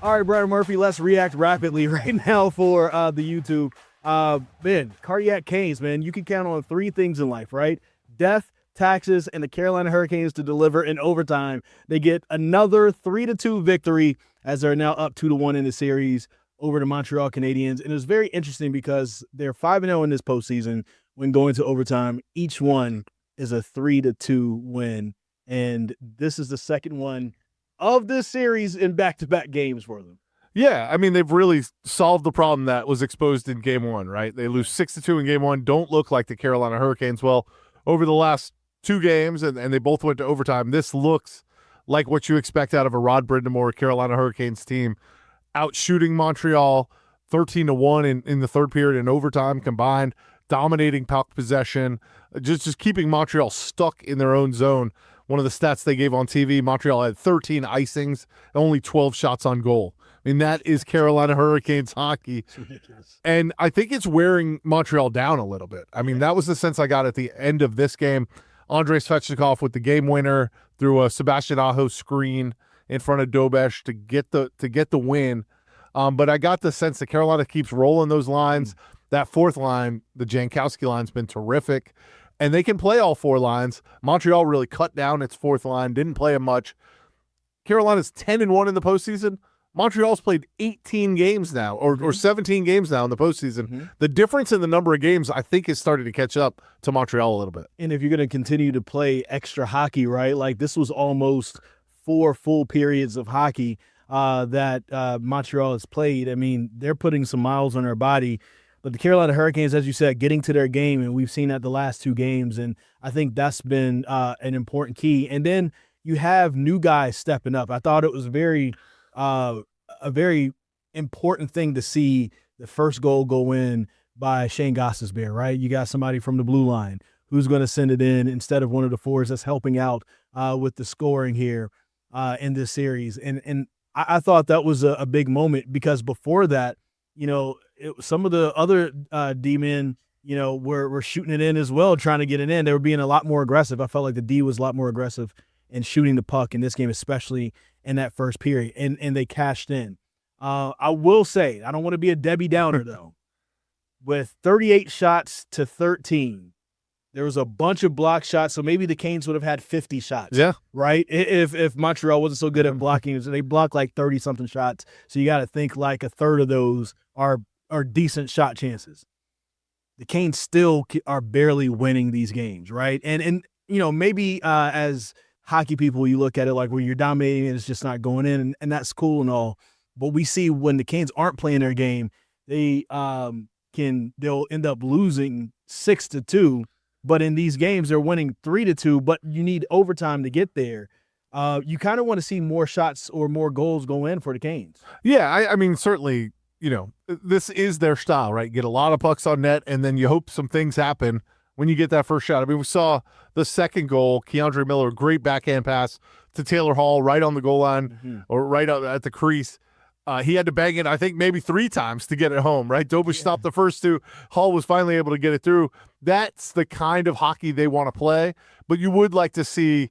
All right, Brandon Murphy, let's react rapidly right now for the YouTube. Man, cardiac canes, man. You can count on three things in life, right? Death, taxes, and the Carolina Hurricanes to deliver in overtime. They get another 3-2 victory as they're now up 2-1 in the series over the Montreal Canadiens. And it was very interesting because they're 5-0 in this postseason when going to overtime. Each one is a 3-2 win. And this is the second one of this series in back-to-back games for them. Yeah, I mean, they've really solved the problem that was exposed in Game 1, right? They lose 6-2 in Game 1, don't look like the Carolina Hurricanes. Well, over the last two games, and they both went to overtime, this looks like what you expect out of a Rod Brind'Amour Carolina Hurricanes team, outshooting Montreal 13-1 in the third period in overtime combined, dominating puck possession, just keeping Montreal stuck in their own zone. One of the stats they gave on TV, Montreal had 13 icings, only 12 shots on goal. I mean, that is Carolina Hurricanes hockey. It's ridiculous. And I think it's wearing Montreal down a little bit. I mean, that was the sense I got at the end of this game. Andrei Svechnikov with the game winner through a Sebastian Aho screen in front of Dobesh to get the win. But I got the sense that Carolina keeps rolling those lines. That fourth line, the Jankowski line's been terrific. And they can play all four lines. Montreal really cut down its fourth line, didn't play it much. Carolina's 10-1 in the postseason. Montreal's played 18 games now, or 17 games now in the postseason. Mm-hmm. The difference in the number of games, I think, is starting to catch up to Montreal a little bit. And if you're going to continue to play extra hockey, right, like this was almost 4 full periods of hockey that Montreal has played. I mean, they're putting some miles on their body. But the Carolina Hurricanes, as you said, getting to their game, and we've seen that the last two games, and I think that's been an important key. And then you have new guys stepping up. I thought it was a very important thing to see the first goal go in by Shane Gostisbehere, right? You got somebody from the blue line who's going to send it in instead of one of the forwards that's helping out with the scoring here in this series. And I thought that was a big moment because before that, you know, some of the other D-men, you know, were shooting it in as well, trying to get it in. They were being a lot more aggressive. I felt like the D was a lot more aggressive in shooting the puck in this game, especially in that first period, and they cashed in. I will say, I don't want to be a Debbie Downer, though. With 38 shots to 13, there was a bunch of block shots, so maybe the Canes would have had 50 shots. Yeah. Right? If Montreal wasn't so good at blocking, so they blocked like 30-something shots. So you got to think like a third of those are decent shot chances. The Canes still are barely winning these games, right? And you know, maybe as hockey people, you look at it like where you're dominating and it's just not going in, and that's cool and all. But we see when the Canes aren't playing their game, they'll end up losing 6-2. But in these games, they're winning 3-2. But you need overtime to get there. You kind of want to see more shots or more goals go in for the Canes. Yeah, I mean, certainly, you know, this is their style, right? Get a lot of pucks on net, and then you hope some things happen when you get that first shot. I mean, we saw the second goal, Keandre Miller, great backhand pass to Taylor Hall right on the goal line or right out at the crease. He had to bang it, I think, maybe 3 times to get it home, right? Dobish stopped the first 2. Hall was finally able to get it through. That's the kind of hockey they want to play. But you would like to see,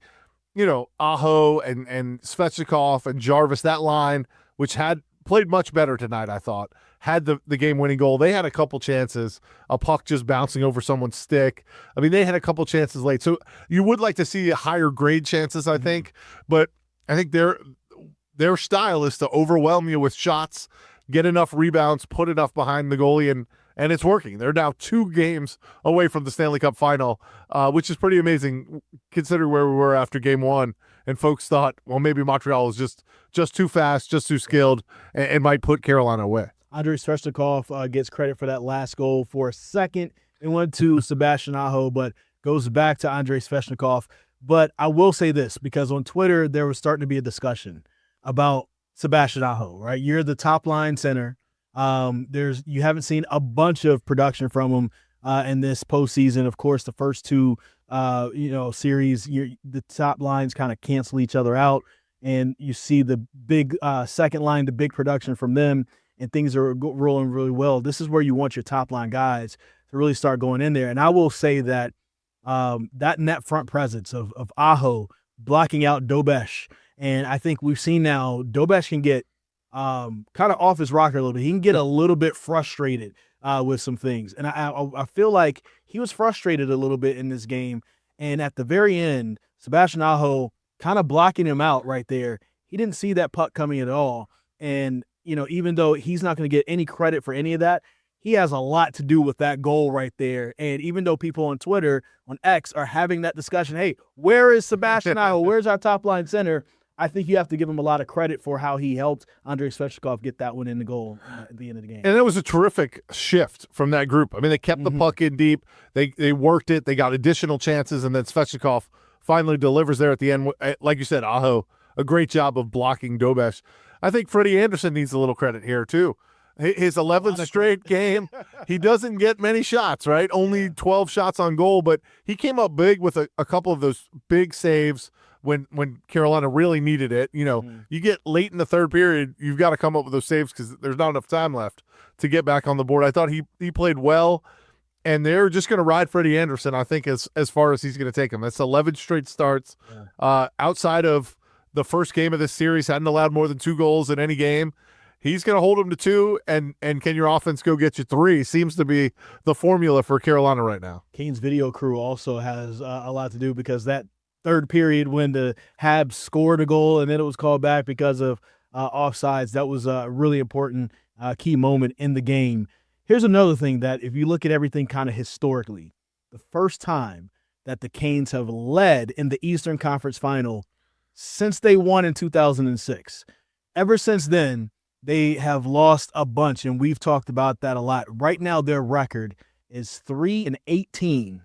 you know, Aho and Svechnikov and Jarvis, that line, which had played much better tonight, I thought, had the game-winning goal. They had a couple chances, a puck just bouncing over someone's stick. I mean, they had a couple chances late. So you would like to see higher grade chances, I think. But I think their style is to overwhelm you with shots, get enough rebounds, put enough behind the goalie, and it's working. They're now 2 games away from the Stanley Cup final, which is pretty amazing considering where we were after Game 1. And folks thought, well, maybe Montreal is just too fast, just too skilled, and might put Carolina away. Andrei Svechnikov gets credit for that last goal for a second. It went to Sebastian Aho, but goes back to Andrei Svechnikov. But I will say this, because on Twitter there was starting to be a discussion about Sebastian Aho, right? You're the top line center. You haven't seen a bunch of production from him in this postseason. Of course, the first 2 series, the top lines kind of cancel each other out, and you see the big second line, the big production from them, and things are rolling really well. This is where you want your top line guys to really start going in there. And I will say that that net front presence of Aho blocking out Dobesh. And I think we've seen now Dobesh can get kind of off his rocker a little bit. He can get a little bit frustrated with some things. And I feel like he was frustrated a little bit in this game. And at the very end, Sebastian Aho kind of blocking him out right there. He didn't see that puck coming at all. And, even though he's not going to get any credit for any of that, he has a lot to do with that goal right there. And even though people on Twitter, on X, are having that discussion, hey, where is Sebastian Aho? Where's our top line center? I think you have to give him a lot of credit for how he helped Andrei Svechnikov get that one in the goal at the end of the game. And it was a terrific shift from that group. I mean, they kept the puck in deep. They worked it. They got additional chances, and then Svechnikov finally delivers there at the end. Like you said, Aho, a great job of blocking Dobesh. I think Freddie Anderson needs a little credit here, too. His 11th straight game, he doesn't get many shots, right? Only 12 shots on goal, but he came up big with a couple of those big saves when Carolina really needed it. You get late in the third period, you've got to come up with those saves because there's not enough time left to get back on the board. I thought he played well, and they're just going to ride Freddie Anderson, I think, as far as he's going to take him. That's 11 straight starts. Outside of the first game of this series, hadn't allowed more than 2 goals in any game. He's going to hold him to 2, and can your offense go get you 3? Seems to be the formula for Carolina right now. Kane's video crew also has a lot to do because that third period when the Habs scored a goal and then it was called back because of offsides, that was a really important key moment in the game. Here's another thing that if you look at everything kind of historically, the first time that the Canes have led in the Eastern Conference Final since they won in 2006. Ever since then, they have lost a bunch, and we've talked about that a lot. Right now, their record is 3-18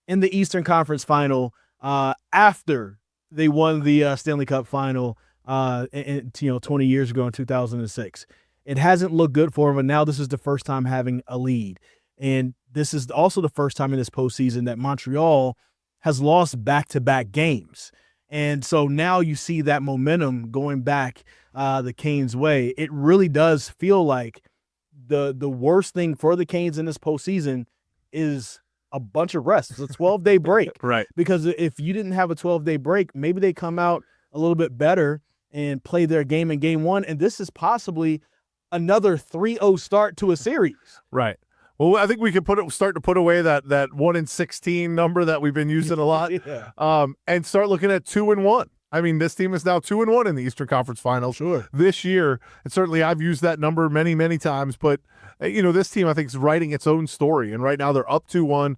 in the Eastern Conference Final after they won the Stanley Cup Final 20 years ago in 2006. It hasn't looked good for them, and now this is the first time having a lead. And this is also the first time in this postseason that Montreal has lost back-to-back games. And so now you see that momentum going back the Canes' way. It really does feel like the worst thing for the Canes in this postseason is a bunch of rest. It's a 12-day break. Right. Because if you didn't have a 12-day break, maybe they come out a little bit better and play their game in game 1. And this is possibly another 3-0 start to a series. Right. Well, I think we could start to put away that 1-16 number that we've been using a lot, and start looking at 2-1. I mean, this team is now 2-1 in the Eastern Conference Finals this year, and certainly I've used that number many, many times. But this team I think is writing its own story, and right now they're up 2-1.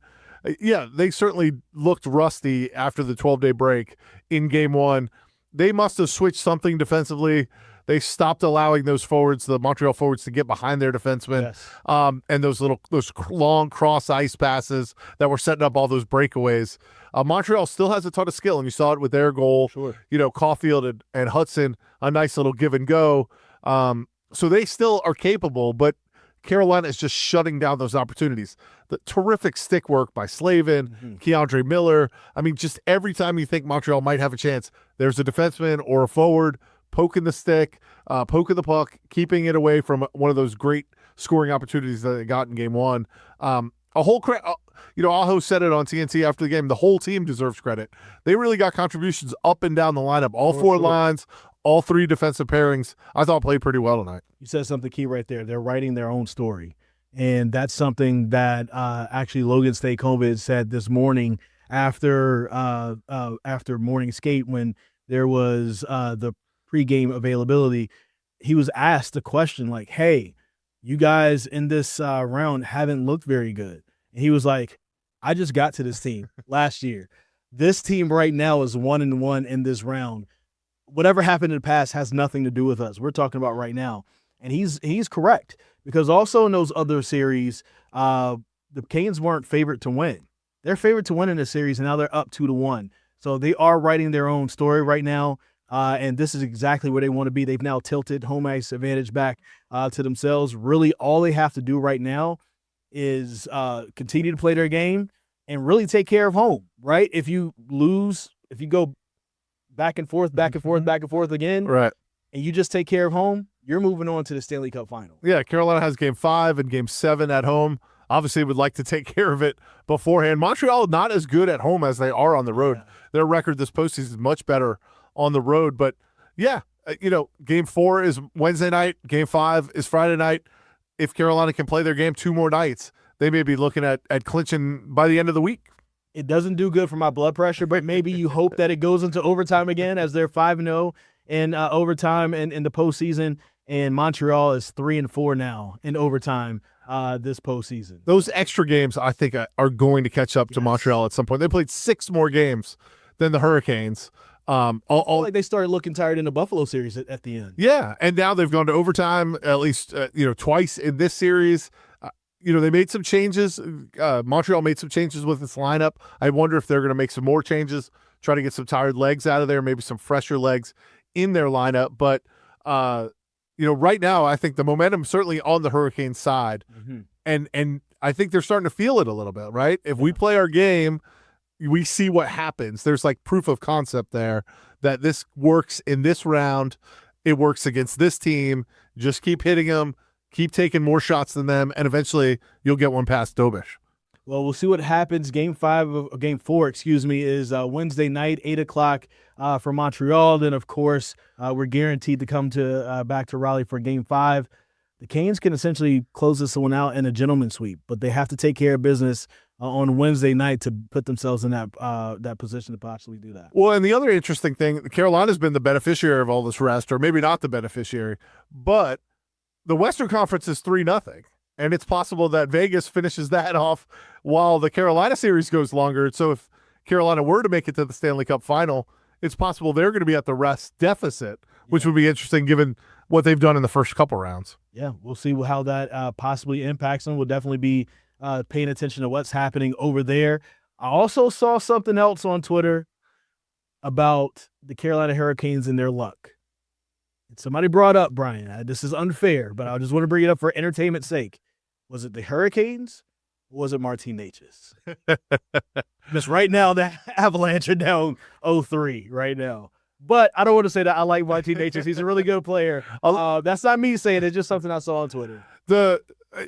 Yeah, they certainly looked rusty after the 12-day break in Game 1. They must have switched something defensively. They stopped allowing those forwards, the Montreal forwards, to get behind their defensemen, and those long cross ice passes that were setting up all those breakaways. Montreal still has a ton of skill, and you saw it with their goal. Caulfield and Hudson, a nice little give and go. So they still are capable, but Carolina is just shutting down those opportunities. The terrific stick work by Slavin, Keandre Miller. I mean, just every time you think Montreal might have a chance, there's a defenseman or a forward poking the stick, poking the puck, keeping it away from one of those great scoring opportunities that they got in Game 1. Aho said it on TNT after the game. The whole team deserves credit. They really got contributions up and down the lineup. All four lines, all 3 defensive pairings, I thought played pretty well tonight. You said something key right there. They're writing their own story. And that's something that actually Logan Staykovic said this morning after morning skate when there was the pregame availability. He was asked a question like, hey, you guys in this round haven't looked very good. And he was like, I just got to this team last year. This team right now is 1-1 in this round. Whatever happened in the past has nothing to do with us. We're talking about right now. And he's correct, because also in those other series, the Canes weren't favored to win. They're favored to win in this series, and now they're up 2-1. So they are writing their own story right now. And this is exactly where they want to be. They've now tilted home ice advantage back to themselves. Really, all they have to do right now is continue to play their game and really take care of home, right? If you lose, if you go back and forth again, right, and you just take care of home, you're moving on to the Stanley Cup Final. Yeah, Carolina has Game 5 and Game 7 at home. Obviously, would like to take care of it beforehand. Montreal not as good at home as they are on the road. Yeah. Their record this postseason is much better on the road. But, yeah, Game 4 is Wednesday night. Game 5 is Friday night. If Carolina can play their game 2 more nights, they may be looking at clinching by the end of the week. It doesn't do good for my blood pressure, but maybe you hope that it goes into overtime again, as they're 5-0 in overtime and in the postseason. And Montreal is 3-4 now in overtime this postseason. Those extra games, I think, are going to catch up to Montreal at some point. They played 6 more games than the Hurricanes. I feel like they started looking tired in the Buffalo series at the end. Yeah, and now they've gone to overtime at least twice in this series. They made some changes. Montreal made some changes with its lineup. I wonder if they're going to make some more changes, try to get some tired legs out of there, maybe some fresher legs in their lineup. But right now, I think the momentum certainly on the Hurricanes side, and I think they're starting to feel it a little bit. Right, if we play our game, we see what happens. There's like proof of concept there that this works in this round. It works against this team. Just keep hitting them, keep taking more shots than them, and eventually you'll get one past Dobish. Well, we'll see what happens. Game 4, is Wednesday night, 8:00 for Montreal. Then, of course, we're guaranteed to come to back to Raleigh for Game 5. The Canes can essentially close this one out in a gentleman's sweep, but they have to take care of business on Wednesday night to put themselves in that position to possibly do that. Well, and the other interesting thing, Carolina's been the beneficiary of all this rest, or maybe not the beneficiary, but the Western Conference is 3-0, and it's possible that Vegas finishes that off while the Carolina series goes longer. So if Carolina were to make it to the Stanley Cup final, it's possible they're going to be at the rest deficit, which would be interesting given what they've done in the first couple rounds. Yeah, we'll see how that possibly impacts them. We'll definitely be paying attention to what's happening over there. I also saw something else on Twitter about the Carolina Hurricanes and their luck. Somebody brought up, Brian, this is unfair, but I just want to bring it up for entertainment's sake. Was it the Hurricanes or was it Martin Necas? Because right now, the Avalanche are down 0-3 right now. But I don't want to say that I like Martin Necas. He's a really good player. That's not me saying it. It's just something I saw on Twitter. I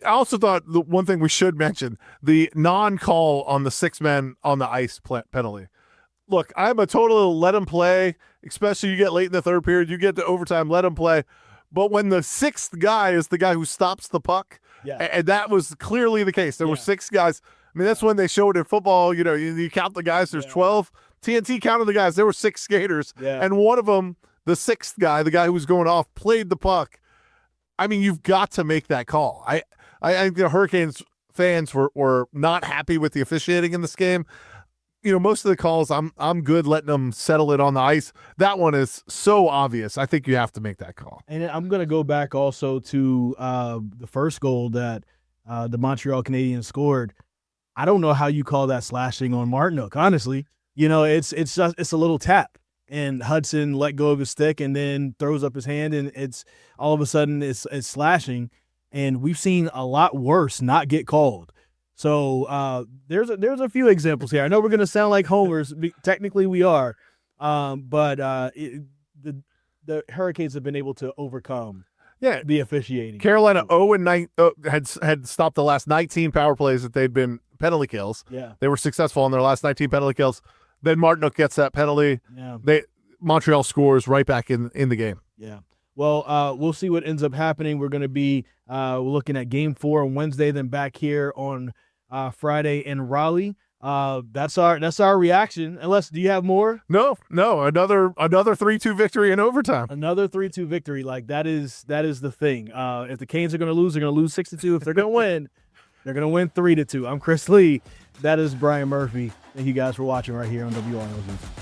also thought the one thing we should mention, the non-call on the 6 men on the ice penalty. Look, I'm a total let him play, especially you get late in the third period, you get to overtime, let him play. But when the 6th guy is the guy who stops the puck, and that was clearly the case. There were 6 guys. I mean, that's when they showed in football, you count the guys, there's 12. TNT counted the guys. There were 6 skaters, and one of them, the 6th guy, the guy who was going off, played the puck. I mean, you've got to make that call. I think the Hurricanes fans were not happy with the officiating in this game. Most of the calls, I'm good letting them settle it on the ice. That one is so obvious. I think you have to make that call. And I'm going to go back also to the first goal that the Montreal Canadiens scored. I don't know how you call that slashing on Martinook, honestly. It's a little tap, and Hudson let go of his stick and then throws up his hand, and it's all of a sudden it's slashing. And we've seen a lot worse not get called. So there's a few examples here. I know we're going to sound like homers. Technically, we are, but the Hurricanes have been able to overcome the officiating. Carolina 0-9 had stopped the last 19 power plays that they'd been penalty kills. Yeah, they were successful on their last 19 penalty kills. Then Martinook gets that penalty. Yeah, Montreal scores right back in the game. Yeah. Well, we'll see what ends up happening. We're going to be looking at Game 4 on Wednesday, then back here on Friday in Raleigh. That's our reaction. Unless, do you have more? No. Another 3-2 victory in overtime. Another 3-2 victory. Like that is the thing. If the Canes are going to lose, they're going to lose 6-2. If they're going to win, they're going to win 3-2. I'm Chris Lee. That is Brian Murphy. Thank you guys for watching right here on WRAL News.